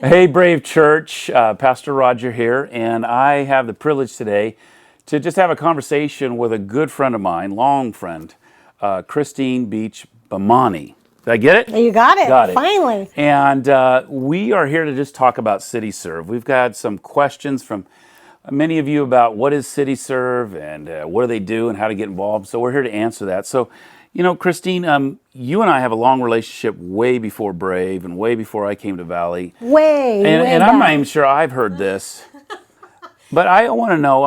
Hey, Brave Church, Pastor Roger here, and I have the privilege today to just have a conversation with a good friend of mine, long friend, Christine Beitsch-Bahmani. Did I get it? You got it. Got it. Finally. And we are here to just talk about CityServe. We've got some questions from many of you about what is CityServe and what do they do and how to get involved. So we're here to answer that. So, Christine, you and I have a long relationship way before Brave and way before I came to Valley. And I'm not even sure I've heard this. But I want to know,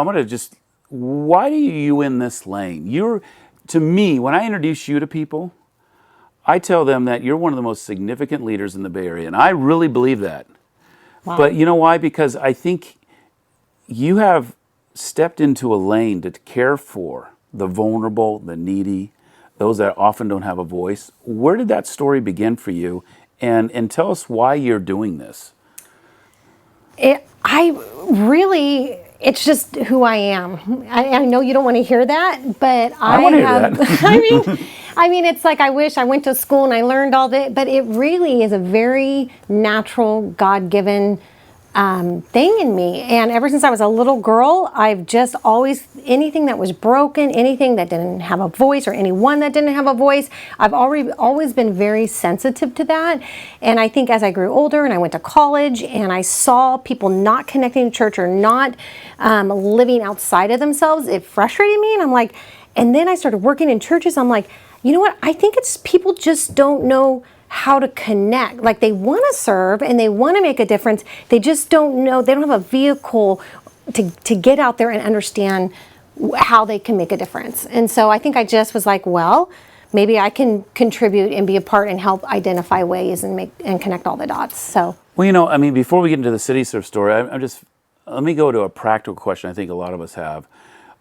why are you in this lane? To me, when I introduce you to people, I tell them that you're one of the most significant leaders in the Bay Area. And I really believe that. Wow. But you know why? Because I think you have stepped into a lane to care for the vulnerable, the needy, those that often don't have a voice. Where did that story begin for you? And tell us why you're doing this. It's just who I am. I know you don't want to hear that, but I want to hear that. I mean, it's like I wish I went to school and I learned all that, but it really is a very natural, God-given thing in me. And ever since I was a little girl, I've just always, anything that was broken, anything that didn't have a voice or anyone that didn't have a voice, I've always been very sensitive to that. And I think as I grew older and I went to college and I saw people not connecting to church or not living outside of themselves, it frustrated me. And I'm like, and then I started working in churches. I'm like, you know what? I think it's people just don't know how to connect. Like they want to serve and they want to make a difference. They just don't know. They don't have a vehicle to get out there and understand how they can make a difference. And so I think I just was like, well, maybe I can contribute and be a part and help identify ways and connect all the dots. So. Well, before we get into the CityServe story, let me go to a practical question I think a lot of us have.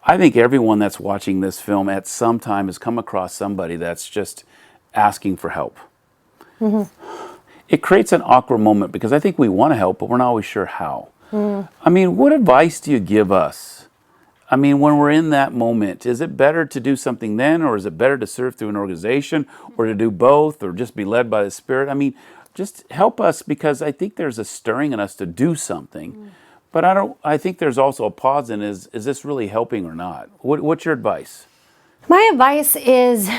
I think everyone that's watching this film at some time has come across somebody that's just asking for help. Mm-hmm. It creates an awkward moment because I think we want to help, but we're not always sure how. Mm. What advice do you give us? When we're in that moment, is it better to do something then, or is it better to serve through an organization, or to do both, or just be led by the Spirit? Just help us, because I think there's a stirring in us to do something. Mm. But I think there's also a pause in, is this really helping or not? What's your advice? My advice is,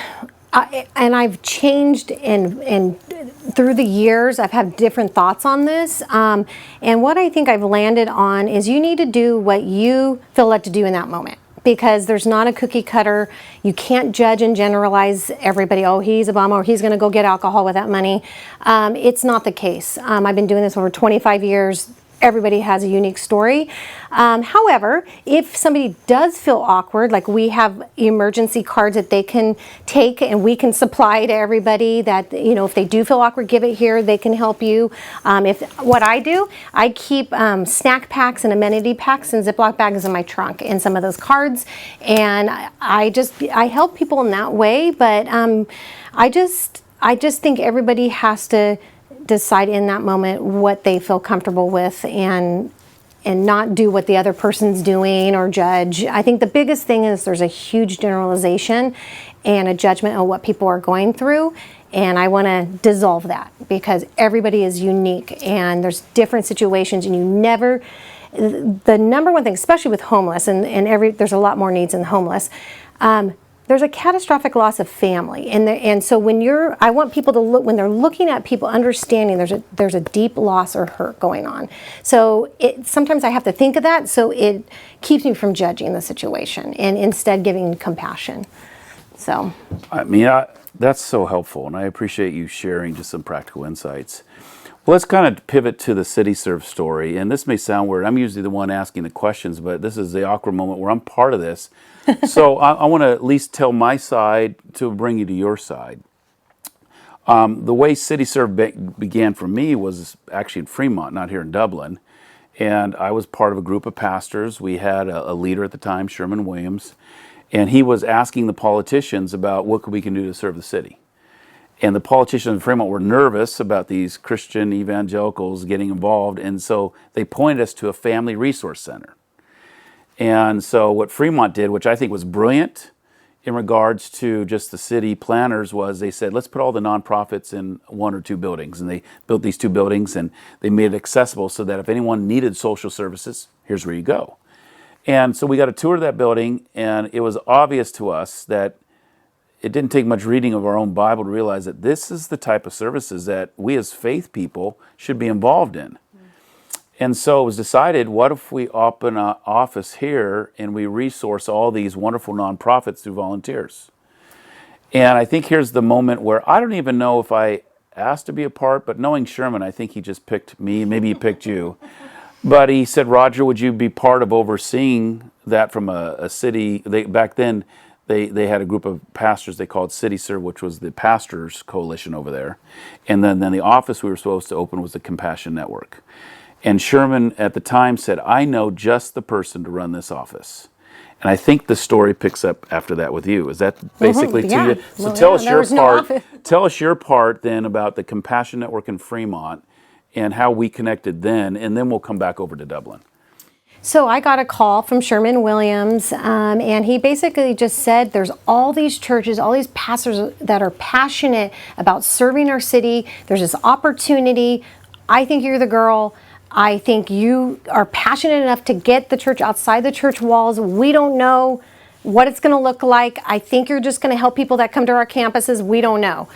and I've changed and through the years, I've had different thoughts on this. And what I think I've landed on is you need to do what you feel led to do in that moment. Because there's not a cookie cutter. You can't judge and generalize everybody. Oh, he's a bum, or he's going to go get alcohol with that money. It's not the case. I've been doing this over 25 years. Everybody has a unique story. However, if somebody does feel awkward, like we have emergency cards that they can take and we can supply to everybody that, if they do feel awkward, give it here, they can help you. What I do, I keep snack packs and amenity packs and Ziploc bags in my trunk and some of those cards. And I help people in that way, but I just think everybody has to decide in that moment what they feel comfortable with and not do what the other person's doing or judge. I think the biggest thing is there's a huge generalization and a judgment on what people are going through. And I want to dissolve that because everybody is unique and there's different situations, and the number one thing, especially with homeless and there's a lot more needs in homeless, there's a catastrophic loss of family, and so I want people to look, when they're looking at people, understanding there's a deep loss or hurt going on. So sometimes I have to think of that, so it keeps me from judging the situation and instead giving compassion. So, that's so helpful, and I appreciate you sharing just some practical insights. Well, let's kind of pivot to the CityServe story, and this may sound weird. I'm usually the one asking the questions, but this is the awkward moment where I'm part of this. So I want to at least tell my side to bring you to your side. The way CityServe began for me was actually in Fremont, not here in Dublin. And I was part of a group of pastors. We had a leader at the time, Sherman Williams, and he was asking the politicians about what we can do to serve the city. And the politicians in Fremont were nervous about these Christian evangelicals getting involved, and so they pointed us to a family resource center. And so what Fremont did, which I think was brilliant, in regards to just the city planners was they said, let's put all the nonprofits in 1 or 2 buildings. And they built these 2 buildings and they made it accessible so that if anyone needed social services, here's where you go. And so we got a tour of that building, and it was obvious to us that it didn't take much reading of our own Bible to realize that this is the type of services that we as faith people should be involved in. And so it was decided, what if we open an office here and we resource all these wonderful nonprofits through volunteers? And I think here's the moment where I don't even know if I asked to be a part, but knowing Sherman, I think he just picked me, maybe he picked you. But he said, Roger, would you be part of overseeing that from a city? Back then, they had a group of pastors they called CityServe, which was the pastors coalition over there. And then the office we were supposed to open was the Compassion Network. And Sherman at the time said, I know just the person to run this office. And I think the story picks up after that with you. Is that basically yeah. to you? So Well, tell yeah, us there your was no part. office. Tell us your part then about the Compassion Network in Fremont and how we connected then, and then we'll come back over to Dublin. So I got a call from Sherman Williams, and he basically just said there's all these churches, all these pastors that are passionate about serving our city. There's this opportunity. I think you're the girl. I think you are passionate enough to get the church outside the church walls. We don't know what it's going to look like. I think you're just going to help people that come to our campuses. We don't know.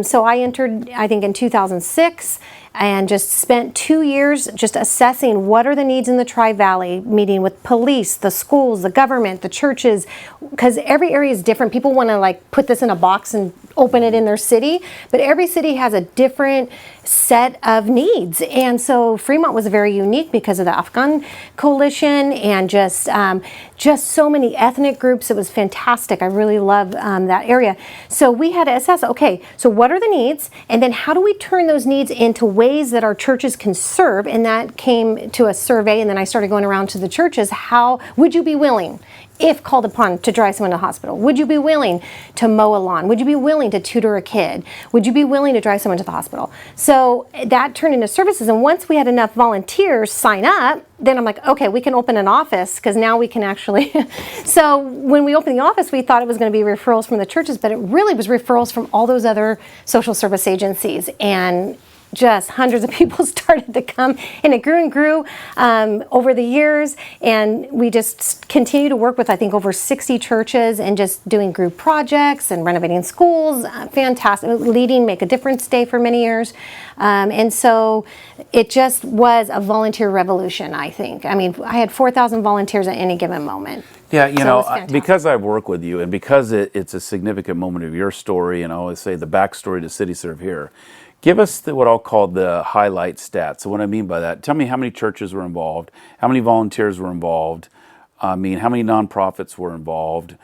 So I entered, I think, in 2006 and just spent 2 years just assessing what are the needs in the Tri-Valley, meeting with police, the schools, the government, the churches, because every area is different. People want to like put this in a box and open it in their city, but every city has a different set of needs. And so Fremont was very unique because of the Afghan coalition and just so many ethnic groups. It was fantastic. I really love that area. So we had to assess, okay, so what are the needs? And then how do we turn those needs into ways that our churches can serve? And that came to a survey, and then I started going around to the churches. How would you be willing, if called upon, to drive someone to the hospital? Would you be willing to mow a lawn? Would you be willing to tutor a kid? Would you be willing to drive someone to the hospital? So that turned into services. And once we had enough volunteers sign up, then I'm like, okay, we can open an office because now we can actually. So when we opened the office, we thought it was going to be referrals from the churches, but it really was referrals from all those other social service agencies. And just hundreds of people started to come, and it grew and grew over the years, and we just continue to work with, I think, over 60 churches and just doing group projects and renovating schools. Fantastic. Leading Make a Difference Day for many years. And so it just was a volunteer revolution, I think. I mean, I had 4,000 volunteers at any given moment. Yeah, you So it know, was fantastic. because I've worked with you and because it's a significant moment of your story, and I always say the backstory to CityServe here, give us what I'll call the highlight stats. So what I mean by that, tell me how many churches were involved, how many volunteers were involved, I mean, how many nonprofits were involved.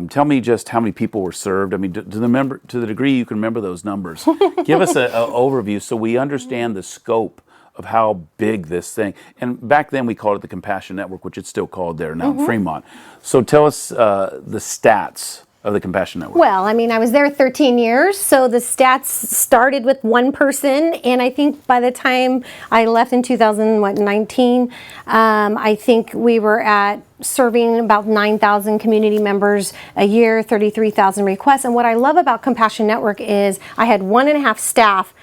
Tell me just how many people were served. I mean, to the degree you can remember those numbers. Give us an overview so we understand the scope of how big this thing. And back then we called it the Compassion Network, which it's still called there now in Fremont. So tell us the stats of the Compassion Network. Well, I mean, I was there 13 years, so the stats started with one person, and I think by the time I left in 2019, I think we were at serving about 9,000 community members a year, 33,000 requests. And what I love about Compassion Network is I had 1.5 staff,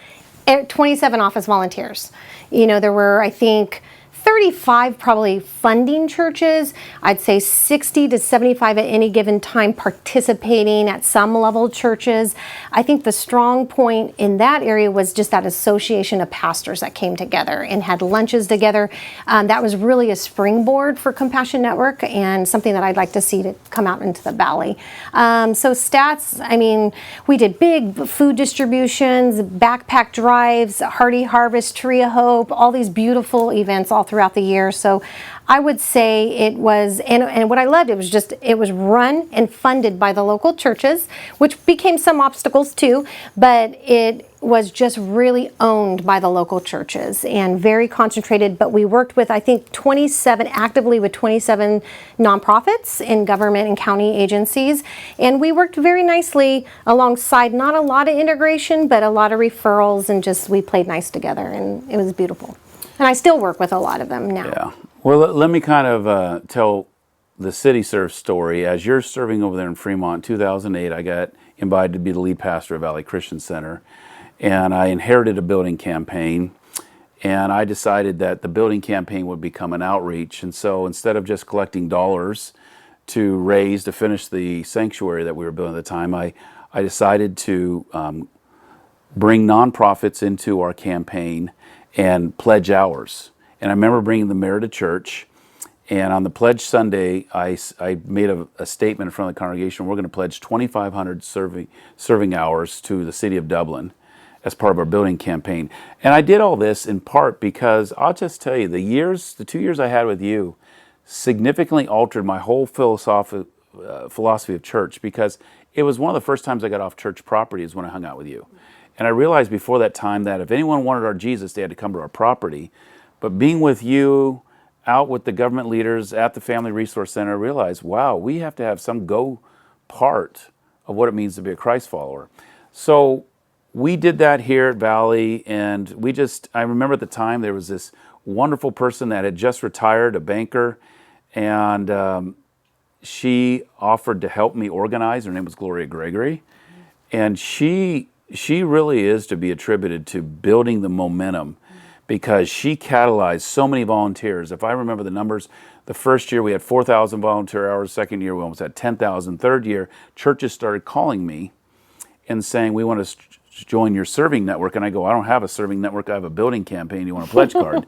27 office volunteers. You know, there were, I think, 35 probably funding churches. I'd say 60 to 75 at any given time participating at some level churches. I think the strong point in that area was just that association of pastors that came together and had lunches together. That was really a springboard for Compassion Network and something that I'd like to see to come out into the valley. So stats, I mean, we did big food distributions, backpack drives, Hearty Harvest, Tree of Hope, all these beautiful events all throughout the year. So I would say it was, and what I loved, it was run and funded by the local churches, which became some obstacles too, but it was just really owned by the local churches and very concentrated. But we worked with, I think, actively with 27 nonprofits in government and county agencies. And we worked very nicely alongside, not a lot of integration, but a lot of referrals, and just we played nice together, and it was beautiful. And I still work with a lot of them now. Yeah. Well, let me kind of tell the CityServe story. As you're serving over there in Fremont in 2008, I got invited to be the lead pastor of Valley Christian Center, and I inherited a building campaign. And I decided that the building campaign would become an outreach. And so instead of just collecting dollars to raise to finish the sanctuary that we were building at the time, I decided to bring nonprofits into our campaign and pledge hours. And I remember bringing the mayor to church. And on the Pledge Sunday, I made a statement in front of the congregation. We're going to pledge 2,500 serving hours to the city of Dublin as part of our building campaign. And I did all this in part because I'll just tell you, the 2 years I had with you significantly altered my whole philosophy of church, because it was one of the first times I got off church property is when I hung out with you. And I realized before that time that if anyone wanted our Jesus, they had to come to our property. But being with you, out with the government leaders at the Family Resource Center, I realized, wow, we have to have some go part of what it means to be a Christ follower. So we did that here at Valley, and I remember at the time there was this wonderful person that had just retired, a banker, and she offered to help me organize. Her name was Gloria Gregory, and she really is to be attributed to building the momentum, because she catalyzed so many volunteers. If I remember the numbers, the first year we had 4,000 volunteer hours, second year we almost had 10,000, third year churches started calling me and saying, we want to join your serving network. And I go, I don't have a serving network, I have a building campaign, you want a pledge card?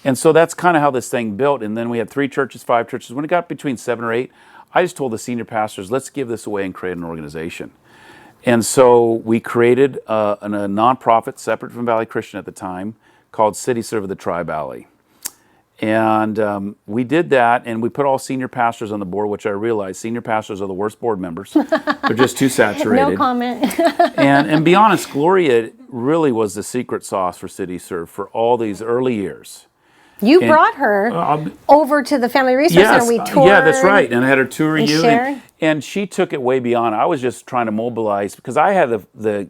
And so that's kind of how this thing built. And then we had 3 churches, 5 churches. When it got between 7 or 8, I just told the senior pastors, let's give this away and create an organization. And so we created a nonprofit separate from Valley Christian at the time called CityServe of the Tri-Valley. And we did that, and we put all senior pastors on the board, which I realized senior pastors are the worst board members. They're just too saturated. No comment. and be honest, Gloria really was the secret sauce for CityServe for all these early years. You brought her over to the Family Resource Center. We toured. Yeah, that's right. And I had her tour you. Shared. And she took it way beyond. I was just trying to mobilize, because I had the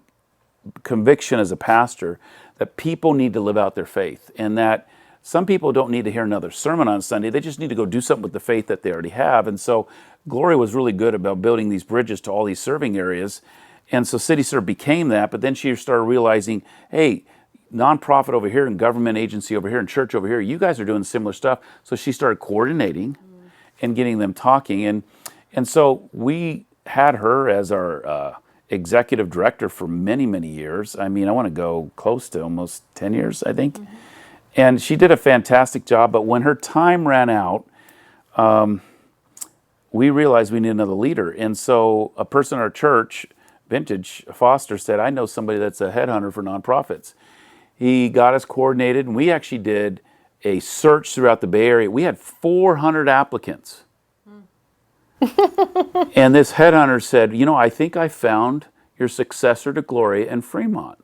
conviction as a pastor that people need to live out their faith, and that some people don't need to hear another sermon on Sunday. They just need to go do something with the faith that they already have. And so Gloria was really good about building these bridges to all these serving areas. And so CityServe became that. But then she started realizing, hey, nonprofit over here and government agency over here and church over here, you guys are doing similar stuff. So she started coordinating and getting them talking. And so we had her as our executive director for many, many years. I mean, I want to go close to almost 10 years, I think. Mm-hmm. And she did a fantastic job, but when her time ran out, we realized we need another leader. And so a person in our church, Vintage Foster, said, I know somebody that's a headhunter for nonprofits. He got us coordinated, and we actually did a search throughout the Bay Area. We had 400 applicants. And this headhunter said, I think I found your successor to Gloria in Fremont.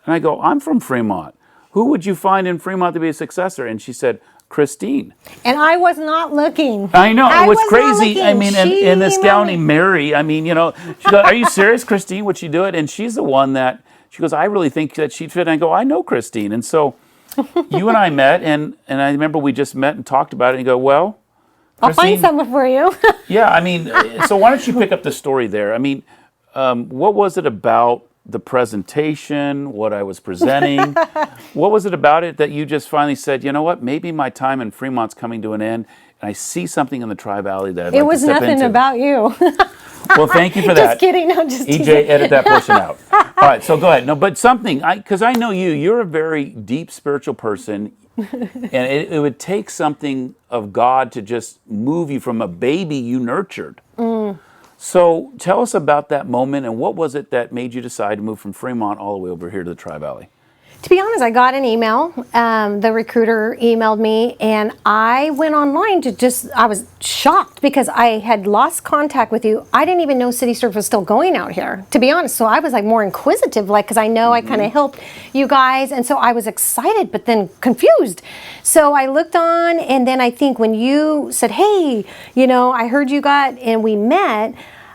And I go, I'm from Fremont. Who would you find in Fremont to be a successor? And she said, Christine. And I was not looking. I know, it was crazy. I mean, and this gal named Mary, I mean, she goes, are you serious, Christine? Would she do it? And she's the one that, she goes, I really think that she'd fit. And I go, I know Christine. And so you and I met, and I remember we just met and talked about it, and you go, well, I'll find someone for you. Yeah, I mean, so why don't you pick up the story there? I mean, what was it about the presentation, what I was presenting? What was it about it that you just finally said, you know what, maybe my time in Fremont's coming to an end, and I see something in the Tri-Valley that I'd like to step into. It was nothing about you. Well, thank you for that. Just kidding. No, just EJ, edit that portion out. All right, so go ahead. No, but something, because I know you're a very deep spiritual person, and it would take something of God to just move you from a baby you nurtured. So tell us about that moment, and what was it that made you decide to move from Fremont all the way over here to the Tri-Valley? To be honest, I got an email. The recruiter emailed me, and I went online I was shocked because I had lost contact with you. I didn't even know CityServe was still going out here, to be honest. So I was like more inquisitive, because I know I kind of helped you guys. And so I was excited, but then confused. So I looked on, and then I think when you said, hey, I heard you and we met,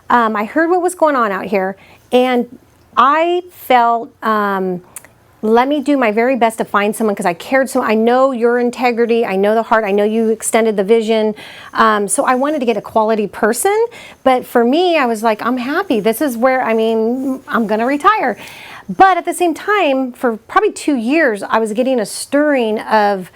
I heard what was going on out here. And I felt, let me do my very best to find someone because I cared so. I know your integrity. I know the heart. I know you extended the vision. So I wanted to get a quality person. But for me, I was like, I'm happy. This is where, I'm going to retire. But at the same time, for probably 2 years, I was getting a stirring of,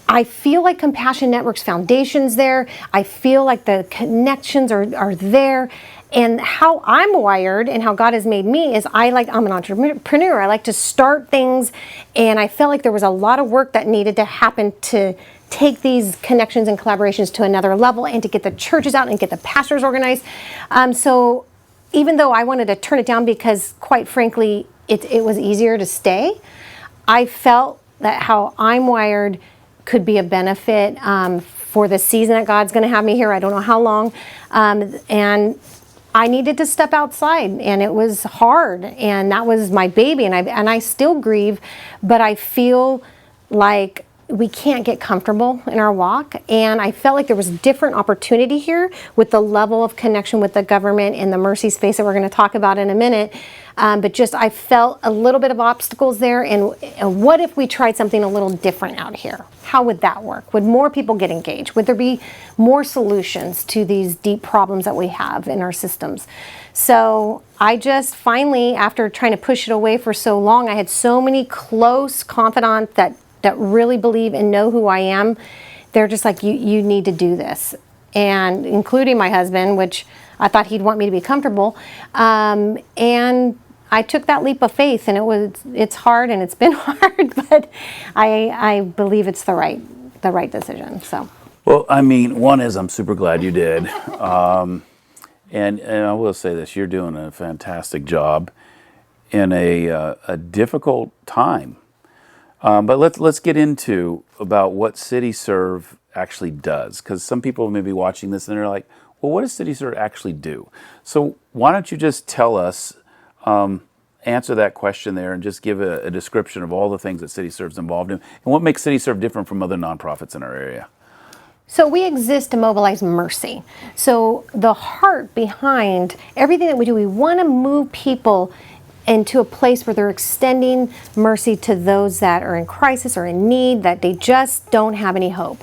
I feel like Compassion Network's foundation's there. I feel like the connections are there. And how I'm wired and how God has made me is I'm an entrepreneur. I like to start things, and I felt like there was a lot of work that needed to happen to take these connections and collaborations to another level and to get the churches out and get the pastors organized. So even though I wanted to turn it down because, quite frankly, it was easier to stay, I felt that how I'm wired could be a benefit for the season that God's going to have me here. I don't know how long. And I needed to step outside, and it was hard, and that was my baby, and I still grieve, but I feel like we can't get comfortable in our walk, and I felt like there was different opportunity here with the level of connection with the government and the mercy space that we're going to talk about in a minute. But just I felt a little bit of obstacles there, and what if we tried something a little different out here? How would that work? Would more people get engaged? Would there be more solutions to these deep problems that we have in our systems? So I just finally, after trying to push it away for so long, I had so many close confidants that really believe and know who I am. They're just like, you need to do this. And including my husband, which I thought he'd want me to be comfortable. And I took that leap of faith, and it's hard and it's been hard, but I believe it's the right decision. So. Well, one is I'm super glad you did. And I will say this, you're doing a fantastic job in a difficult time. But let's get into about what CityServe actually does, because some people may be watching this and they're like, well, what does CityServe actually do? So why don't you just tell us, answer that question there, and just give a description of all the things that CityServe's involved in, and what makes CityServe different from other nonprofits in our area. So we exist to mobilize mercy. So the heart behind everything that we do, we want to move people into a place where they're extending mercy to those that are in crisis or in need, that they just don't have any hope.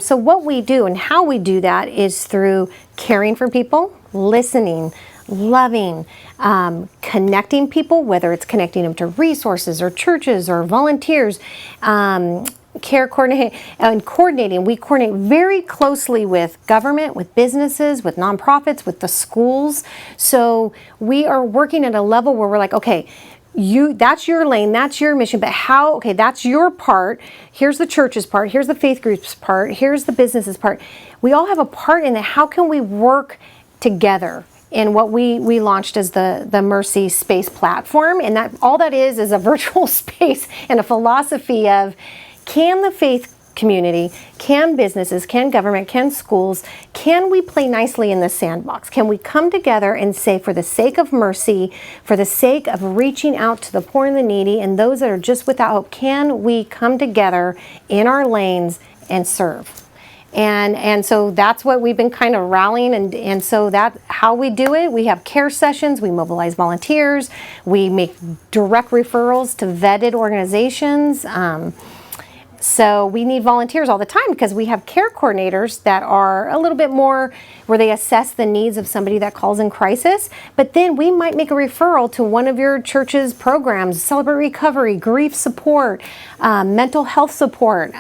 So what we do and how we do that is through caring for people, listening, loving, connecting people, whether it's connecting them to resources or churches or volunteers, coordinating. We coordinate very closely with government, with businesses, with nonprofits, with the schools. So we are working at a level where we're like, okay, that's your lane, that's your mission, but that's your part. Here's the church's part, here's the faith group's part, here's the business's part. We all have a part in it. How can we work together? And what we launched as the Mercy Space platform, and that all that is a virtual space and a philosophy of, can the faith community, can businesses, can government, can schools, can we play nicely in the sandbox? Can we come together and say, for the sake of mercy, for the sake of reaching out to the poor and the needy and those that are just without hope, can we come together in our lanes and serve? And so that's what we've been kind of rallying, and so that's how we do it. We have care sessions, we mobilize volunteers, we make direct referrals to vetted organizations. So we need volunteers all the time because we have care coordinators that are a little bit more where they assess the needs of somebody that calls in crisis. But then we might make a referral to one of your church's programs, Celebrate Recovery, grief support, mental health support.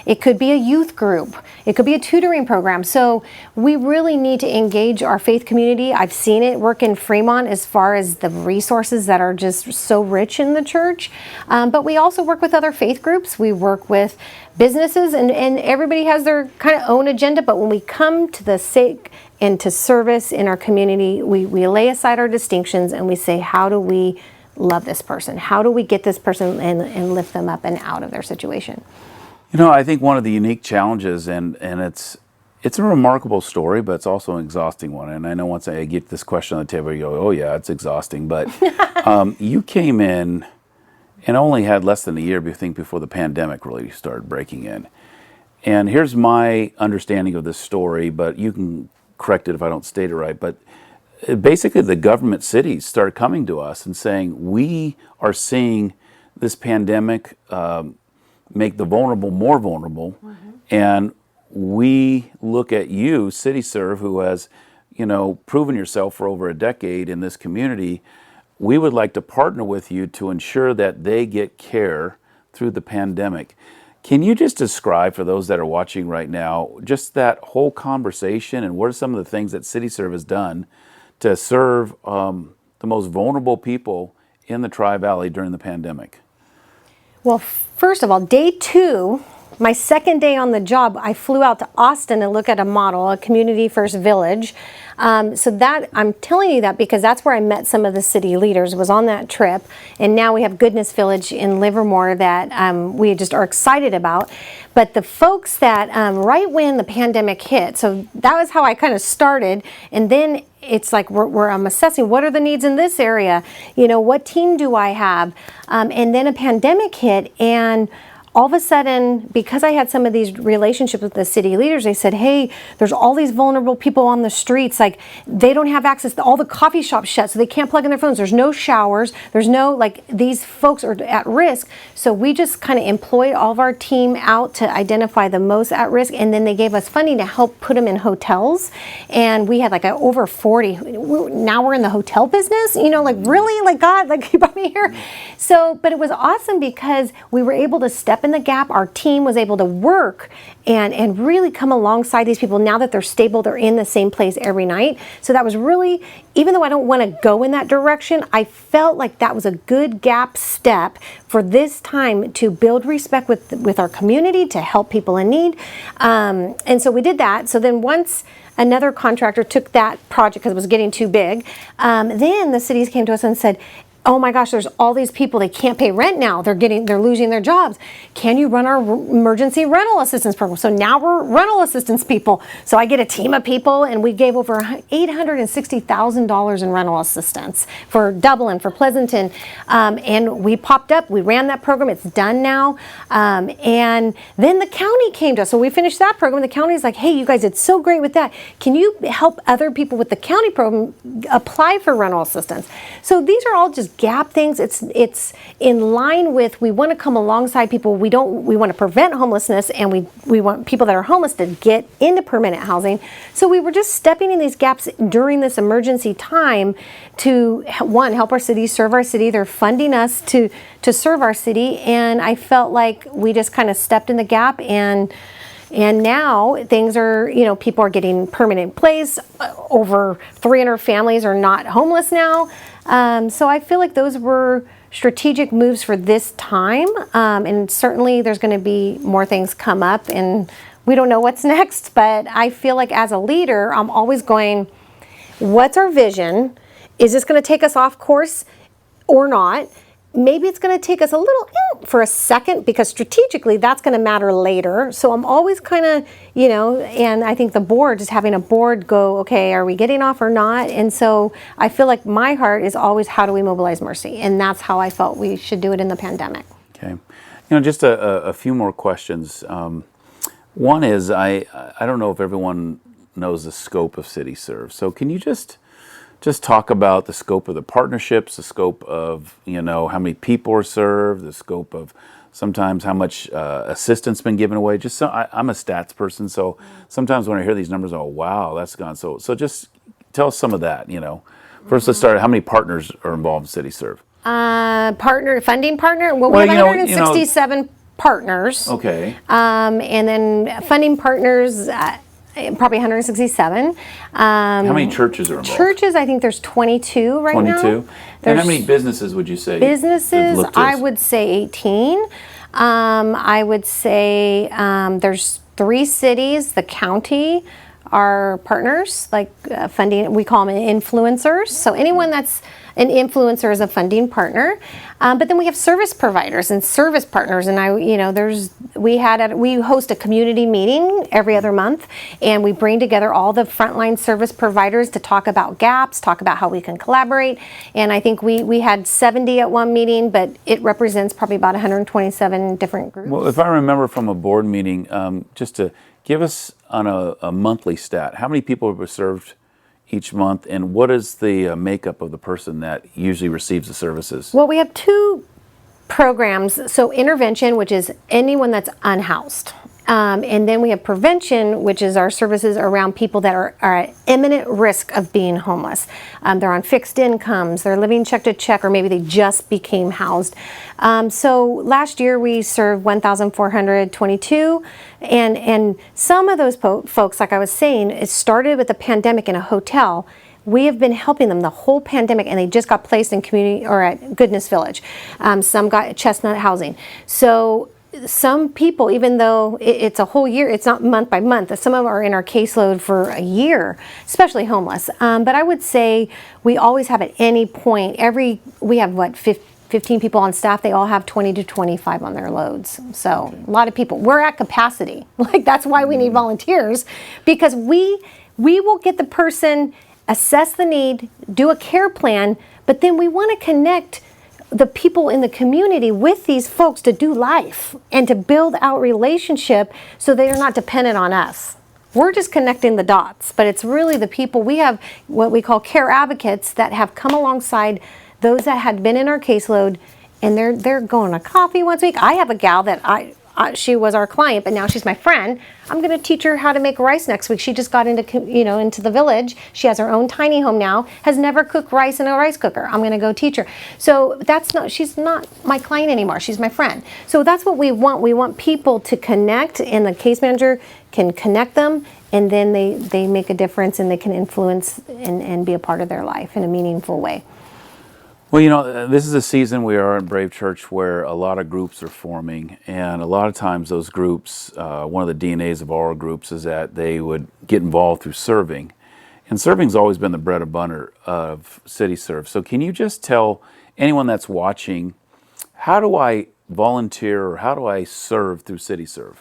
It could be a youth group. It could be a tutoring program. So we really need to engage our faith community. I've seen it work in Fremont as far as the resources that are just so rich in the church. But we also work with other faith groups. We work with businesses, and everybody has their kind of own agenda. But when we come to the sake and to service in our community, we lay aside our distinctions and we say, how do we love this person? How do we get this person and lift them up and out of their situation? I think one of the unique challenges, and it's a remarkable story, but it's also an exhausting one. And I know once I get this question on the table, you go, oh yeah, it's exhausting. But you came in and only had less than a year, before the pandemic really started breaking in. And here's my understanding of this story, but you can correct it if I don't state it right. But basically the government cities started coming to us and saying, we are seeing this pandemic make the vulnerable more vulnerable, and we look at you, CityServe, who has, proven yourself for over a decade in this community. We would like to partner with you to ensure that they get care through the pandemic. Can you just describe for those that are watching right now, just that whole conversation, and what are some of the things that CityServe has done to serve the most vulnerable people in the Tri-Valley during the pandemic? Well, first of all, day 2, my second day on the job, I flew out to Austin to look at a model, a community first village. So that, I'm telling you that because that's where I met some of the city leaders, was on that trip. And now we have Goodness Village in Livermore that we just are excited about. But the folks that, right when the pandemic hit, so that was how I kind of started. And then it's like I'm assessing what are the needs in this area, what team do I have? And then a pandemic hit, and all of a sudden, because I had some of these relationships with the city leaders, they said, hey, there's all these vulnerable people on the streets. Like, they don't have access to all the coffee shops shut, so they can't plug in their phones. There's no showers. There's no, these folks are at risk. So we just kind of employed all of our team out to identify the most at risk. And then they gave us funding to help put them in hotels. And we had over 40. Now we're in the hotel business, really? God, you brought me here. So, but it was awesome because we were able to step in the gap. Our team was able to work and really come alongside these people. Now that they're stable, they're in the same place every night. So that was really, even though I don't want to go in that direction, I felt like that was a good gap step for this time to build respect with our community, to help people in need. And so we did that. So then once another contractor took that project because it was getting too big, then the cities came to us and said, oh my gosh, there's all these people, they can't pay rent now. They're losing their jobs. Can you run our emergency rental assistance program? So now we're rental assistance people. So I get a team of people, and we gave over $860,000 in rental assistance for Dublin, for Pleasanton. And we popped up, we ran that program, it's done now. And then the county came to us. So we finished that program. The county's like, hey, you guys did so great with that. Can you help other people with the county program apply for rental assistance? So these are all just gap things. It's in line with, we want to come alongside people. We want to prevent homelessness, and we want people that are homeless to get into permanent housing. So we were just stepping in these gaps during this emergency time to, one, help our city, serve our city. They're funding us to serve our city, and I felt like we just kind of stepped in the gap, and now things are, people are getting permanent place. Over 300 families are not homeless now. So I feel like those were strategic moves for this time. And certainly there's going to be more things come up, and we don't know what's next. But I feel like as a leader, I'm always going, what's our vision? Is this going to take us off course or not? Maybe it's going to take us a little for a second, because strategically that's going to matter later. So I'm always kind of, and I think the board, just having a board go, okay, are we getting off or not? And so I feel like my heart is always, how do we mobilize mercy? And that's how I felt we should do it in the pandemic. Okay. Just a few more questions. One is, I don't know if everyone knows the scope of CityServe. So can you just talk about the scope of the partnerships, the scope of, how many people are served, the scope of sometimes how much assistance been given away. I'm a stats person, so sometimes when I hear these numbers, oh, wow, that's gone. So just tell us some of that, First, let's start, how many partners are involved in CityServe? Funding partner? Well, we have 167 partners. Okay. And then funding partners, probably 167. How many churches are involved? Churches, I think there's 22 right now. 22? And how many businesses would you say? Businesses, I would say 18. I would say there's 3 cities, the county, are partners, funding, we call them influencers. So anyone that's an influencer is a funding partner. But then we have service providers and service partners, and we host a community meeting every other month, and we bring together all the frontline service providers to talk about gaps, talk about how we can collaborate. And I think we had 70 at one meeting, but it represents probably about 127 different groups. Well, if I remember from a board meeting, just to give us on a monthly stat, how many people were served each month, and what is the makeup of the person that usually receives the services? Well, we have two programs. So intervention, which is anyone that's unhoused. And then we have prevention, which is our services around people that are at imminent risk of being homeless. They're on fixed incomes, they're living check to check, or maybe they just became housed. So last year we served 1,422, and some of those folks, like I was saying, it started with the pandemic in a hotel. We have been helping them the whole pandemic, and they just got placed in community or at Goodness Village. Some got Chestnut housing. So some people, even though it's a whole year, it's not month by month. Some of them are in our caseload for a year, especially homeless. But I would say we always have at any point, we have 15 people on staff. They all have 20 to 25 on their loads. So a lot of people. We're at capacity. Like, that's why we need volunteers, because we will get the person, assess the need, do a care plan, but then we want to connect the people in the community with these folks to do life and to build out relationship so they are not dependent on us. We're just connecting the dots, but it's really the people. We have what we call care advocates that have come alongside those that had been in our caseload, and they're going to coffee once a week. I have a gal that she was our client, but now she's my friend. I'm going to teach her how to make rice next week. She just got into the village. She has her own tiny home now, has never cooked rice in a rice cooker. I'm going to go teach her. So she's not my client anymore. She's my friend. So that's what we want. We want people to connect, and the case manager can connect them, and then they make a difference, and they can influence and be a part of their life in a meaningful way. Well, this is a season we are in Brave Church where a lot of groups are forming, and a lot of times those groups, one of the DNAs of our groups is that they would get involved through serving. And serving's always been the bread and butter of CityServe. So can you just tell anyone that's watching, how do I volunteer or how do I serve through CityServe?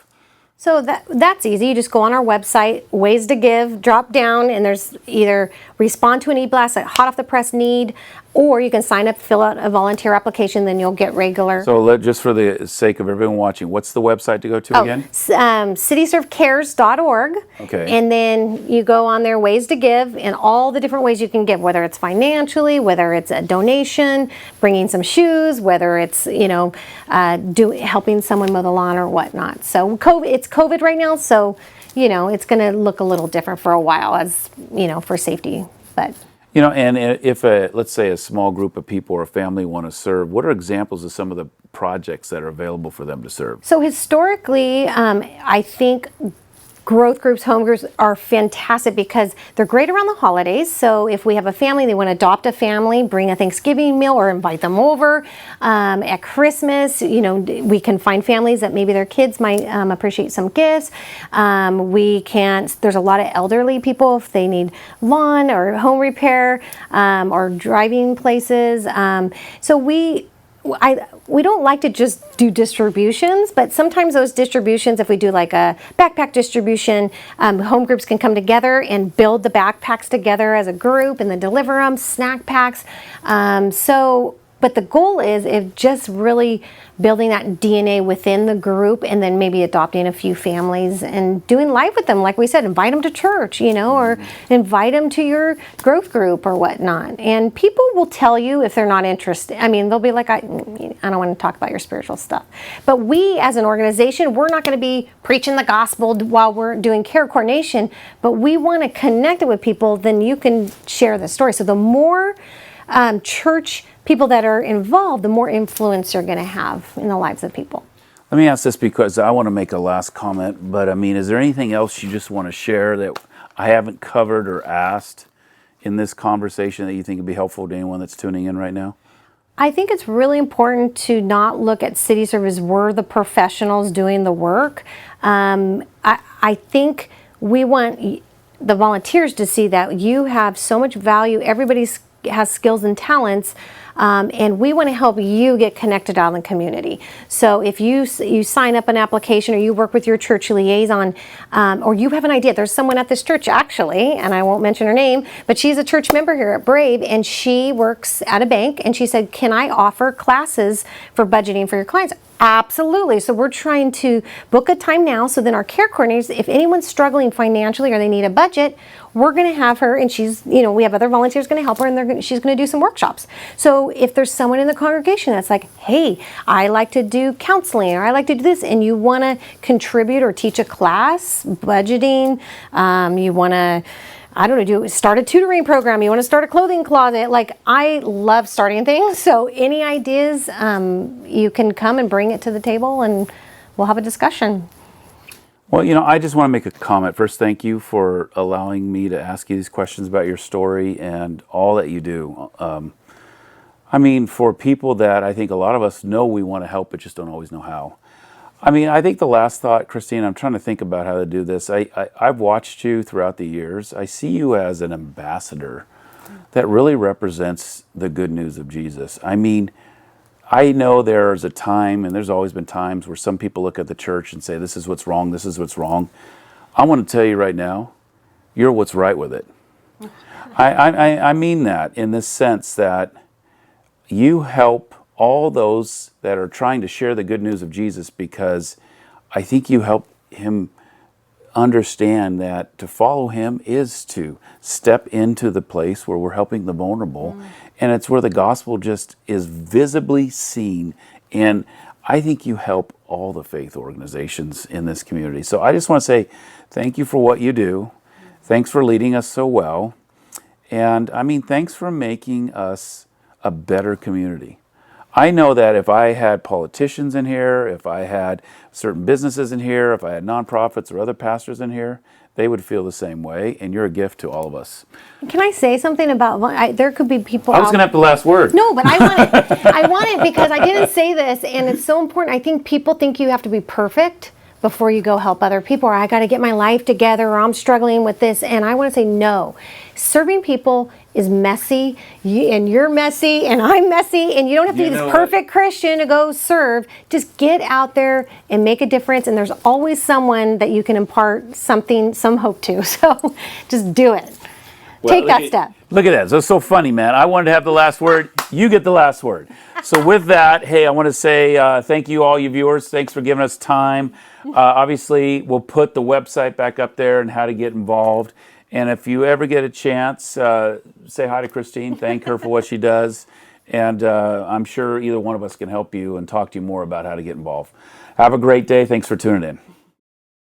So that's easy. You just go on our website, ways to give, drop down, and there's either respond to an e-blast, like hot off the press need, or you can sign up, fill out a volunteer application, then you'll get regular. So just for the sake of everyone watching, what's the website to go to again? CityServeCares.org. Okay. And then you go on there, ways to give, and all the different ways you can give, whether it's financially, whether it's a donation, bringing some shoes, whether it's, helping someone mow the lawn or whatnot. So it's COVID right now, so, it's going to look a little different for a while as, for safety, but... And if let's say a small group of people or a family want to serve, what are examples of some of the projects that are available for them to serve? So historically, I think growth groups, home groups are fantastic because they're great around the holidays. So if we have a family, they want to adopt a family, bring a Thanksgiving meal or invite them over. At Christmas, we can find families that maybe their kids might appreciate some gifts. There's a lot of elderly people if they need lawn or home repair or driving places. So we don't like to just do distributions, but sometimes those distributions, if we do like a backpack distribution, home groups can come together and build the backpacks together as a group and then deliver them, snack packs. But the goal is just really building that DNA within the group and then maybe adopting a few families and doing life with them. Like we said, invite them to church, or invite them to your growth group or whatnot. And people will tell you if they're not interested. I mean, they'll be like, I don't want to talk about your spiritual stuff. But we as an organization, we're not going to be preaching the gospel while we're doing care coordination, but we want to connect it with people, then you can share the story. So the more church people that are involved, the more influence you're going to have in the lives of people. Let me ask this because I want to make a last comment, but is there anything else you just want to share that I haven't covered or asked in this conversation that you think would be helpful to anyone that's tuning in right now? I think it's really important to not look at CityServe as we're the professionals doing the work. I think we want the volunteers to see that you have so much value. Everybody has skills and talents. and we want to help you get connected out in the community. So if you sign up an application, or you work with your church liaison, or you have an idea, there's someone at this church actually, and I won't mention her name, but she's a church member here at Brave, and she works at a bank, and she said, can I offer classes for budgeting for your clients? Absolutely. So we're trying to book a time now, so then our care coordinators, if anyone's struggling financially or they need a budget, we're going to have her, and she's, we have other volunteers going to help her, and she's going to do some workshops. So if there's someone in the congregation that's like, hey, I like to do counseling, or I like to do this, and you want to contribute or teach a class, budgeting, you want to, I don't know, start a tutoring program, you want to start a clothing closet. Like, I love starting things. So any ideas, you can come and bring it to the table, and we'll have a discussion. Well, I just want to make a comment. First, thank you for allowing me to ask you these questions about your story and all that you do. For people that I think a lot of us know we want to help, but just don't always know how. I think the last thought, Christine, I'm trying to think about how to do this. I've watched you throughout the years. I see you as an ambassador that really represents the good news of Jesus. I know there's a time, and there's always been times, where some people look at the church and say, this is what's wrong, this is what's wrong. I want to tell you right now, you're what's right with it. I mean that in the sense that you help all those that are trying to share the good news of Jesus, because I think you help him understand that to follow him is to step into the place where we're helping the vulnerable, and it's where the gospel just is visibly seen. And I think you help all the faith organizations in this community. So I just want to say thank you for what you do. Thanks for leading us so well. And thanks for making us a better community. I know that if I had politicians in here, if I had certain businesses in here, if I had nonprofits or other pastors in here, they would feel the same way, and you're a gift to all of us. Can I say something about, there could be people I was going to have the last word. No, but I want it. I want it because I didn't say this, and it's so important. I think people think you have to be perfect before you go help other people, or I got to get my life together, or I'm struggling with this. And I want to say no. Serving people is messy, and you're messy, and I'm messy, and you don't have to be this perfect Christian to go serve. Just get out there and make a difference, and there's always someone that you can impart some hope to. So just do it. Well, take that step. Look at that. That's so funny, man. I wanted to have the last word. You get the last word. So with that, hey, I want to say thank you, all you viewers. Thanks for giving us time. Obviously, we'll put the website back up there and how to get involved. And if you ever get a chance, say hi to Christine. Thank her for what she does. And I'm sure either one of us can help you and talk to you more about how to get involved. Have a great day. Thanks for tuning in.